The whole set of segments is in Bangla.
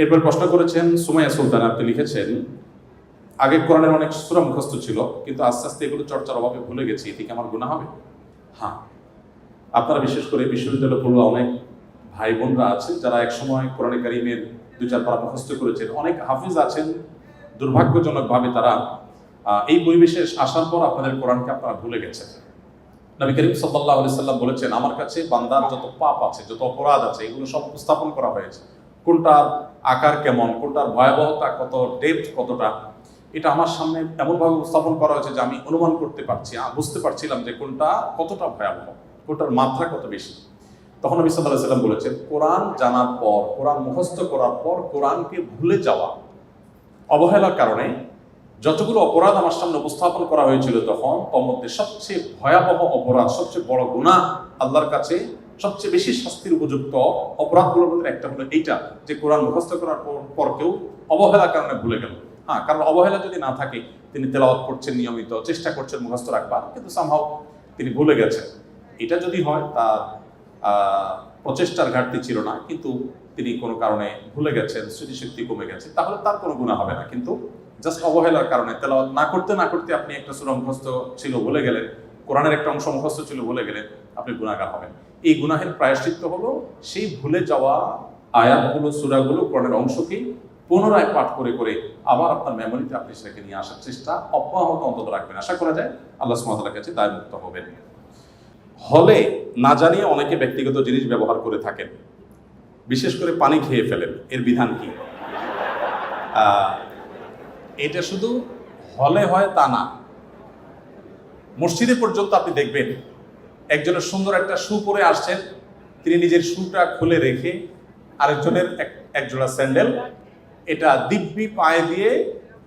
এরপর প্রশ্ন করেছেন সুমাইয়া সুলতান, আপনি লিখেছেন আগে কোরআনের অনেক সূরা মুখস্থ ছিল, কিন্তু আস্তে আস্তে এগুলো চর্চার অভাবে ভুলে গেছি, এতে কি আমার গুনাহ হবে? হ্যাঁ, আপনারা বিশেষ করে বিশ্ববিদ্যালয়ে পড়ুয়া অনেক ভাই বোনরা আছেন যারা একসময় কোরআনে কারিমের 2-4 পারা মুখস্থ করেছেন। অনেক হাফিজ আছেন, দুর্ভাগ্যজনকভাবে তারা এই পরিবেশে আসার পর আপনাদের কোরআনকে আপনারা ভুলে গেছেন। নবী করিম সাল্লাল্লাহু আলাইহি সাল্লাম বলেছেন, আমার কাছে বান্দার যত পাপ আছে, যত অপরাধ আছে, এগুলো সব উপস্থাপন করা হয়েছে। কোনটার আকার কেমন, কোনটার ভয়াবহতা কত, ডেপথ কতটা, এটা আমার সামনে এমনভাবে উপস্থাপন করা হয়েছে যে আমি অনুমান করতে পারছি, বুঝতে পারছিলাম যে কোনটা কতটা ভয়াবহ, কোনটার মাত্রা কত বেশি। তখন নবী সাল্লাল্লাহু আলাইহি সাল্লাম বলেছেন, কোরআন জানার পর, কোরআন মুখস্থ করার পর কোরআনকে ভুলে যাওয়া, অবহেলার কারণে যতগুলো অপরাধ আমার সামনে উপস্থাপন করা হয়েছিল তখন তোর মধ্যে সবচেয়ে ভয়াবহ অপরাধ, সবচেয়ে বড় গুনাহ, আল্লাহর কাছে সবচেয়ে বেশি শাস্তির উপযুক্ত অপরাধগুলোর মধ্যে একটা হলো এইটা, যে কোরআন মুখস্থ করার পর কেউ অবহেলার কারণে ভুলে গেল। হ্যাঁ, কারণ অবহেলা যদি না থাকে, তিনি তেলাওয়াত করছেন নিয়মিত, চেষ্টা করছেন মুখস্থ রাখবার, কিন্তু সামহাও তিনি ভুলে গেছেন। এটা যদি হয় তার প্রচেষ্টার ঘাটতি ছিল না, কিন্তু তিনি কোনো কারণে ভুলে গেছেন, স্মৃতিশক্তি কমে গেছে, তাহলে তার কোনো গুনাহ হবে না। কিন্তু জাস্ট অবহেলার কারণে তেলাওয়াত না করতে না করতে আপনি একটা সূরা মুখস্থ ছিল ভুলে গেলেন, কোরআনের একটা অংশ মুখস্থ ছিল ভুলে গেলেন, আপনি গুনাহগার হবেন। এই গুনাহের প্রায়শ্চিত্ত হলো সেই ভুলে যাওয়া আয়াতগুলো, সূরাগুলো, কোরআনের অংশকে পুনরায় পাঠ করে করে আবার আপনার মেমোরিতে আপনি সেটাকে নিয়ে আসার চেষ্টা অব্যাহত অন্তত রাখবেন। আশা করা যায় আল্লাহ সুবহানাহু ওয়া তাআলার কাছে দায়মুক্ত হবেন। হলে না জানিয়ে অনেকে ব্যক্তিগত জিনিস ব্যবহার করে থাকেন, বিশেষ করে পানি খেয়ে ফেলেন, এর বিধান কি? এটা শুধু হলে হয় তা না, মসজিদে পর্যন্ত আপনি দেখবেন একজনের সুন্দর একটা শু পরে আসছেন, তিনি নিজের শুটা খুলে রেখে আরেকজনের একজোড়া স্যান্ডেল এটা দিব্যি পায়ে দিয়ে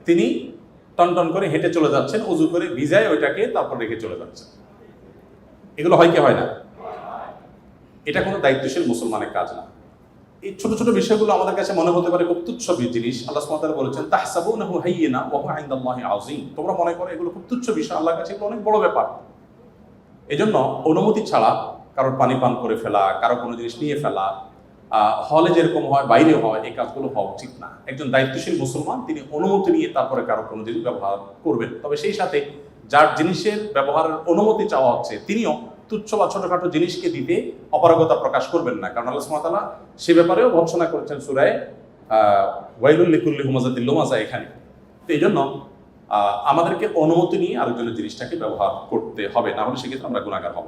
তিনি টনটন করে হেঁটে চলে যাচ্ছেন, উজু করে ভিজায় ওইটাকে তারপর রেখে চলে যাচ্ছেন। এগুলো হয় কি হয় না? এটা কোনো দায়িত্বশীল মুসলমানের কাজ না। এই ছোট ছোট বিষয়গুলো আমাদের কাছে মনে হতে পারে খুব তুচ্ছ জিনিস। আল্লাহ সুবহানাহু ওয়া তাআলা বলেছেন, তাহসাবুনাহু হাইয়িনা ওয়া হুয়া ইনদাল্লাহি আযীম। তোমরা মনে করো এগুলো খুব তুচ্ছ বিষয়, আল্লাহর কাছে এগুলো অনেক বড় ব্যাপার। এজন্য অনুমতি ছাড়া কারোর পানি পান করে ফেলা, কারো কোনো জিনিস নিয়ে ফেলা, হলে যেরকম হয় বাইরে হয়, এই কাজগুলো হওয়া উচিত না। একজন দায়িত্বশীল মুসলমান তিনি অনুমতি নিয়ে তারপরে কারো কোনো জিনিস ব্যবহার করবেন। তবে সেই সাথে যার জিনিসের ব্যবহারের অনুমতি চাওয়া হচ্ছে তিনিও তুচ্ছ বা ছোটখাটো জিনিসকে দিতে অপারগতা প্রকাশ করবেন না, কারণ আল্লাহ সুবহানাহু ওয়া তাআলা সে ব্যাপারেও ভর্ৎসনা করেছেন সূরায়ে ওয়াইলুল লিকুল্লি হুমাযাতিল লুমাযা এখানে। তো এই জন্য আমাদেরকে অনুমতি নিয়ে আরেকজনের জিনিসটাকে ব্যবহার করতে হবে, না হলে সেক্ষেত্রে আমরা গুনাহগার হব।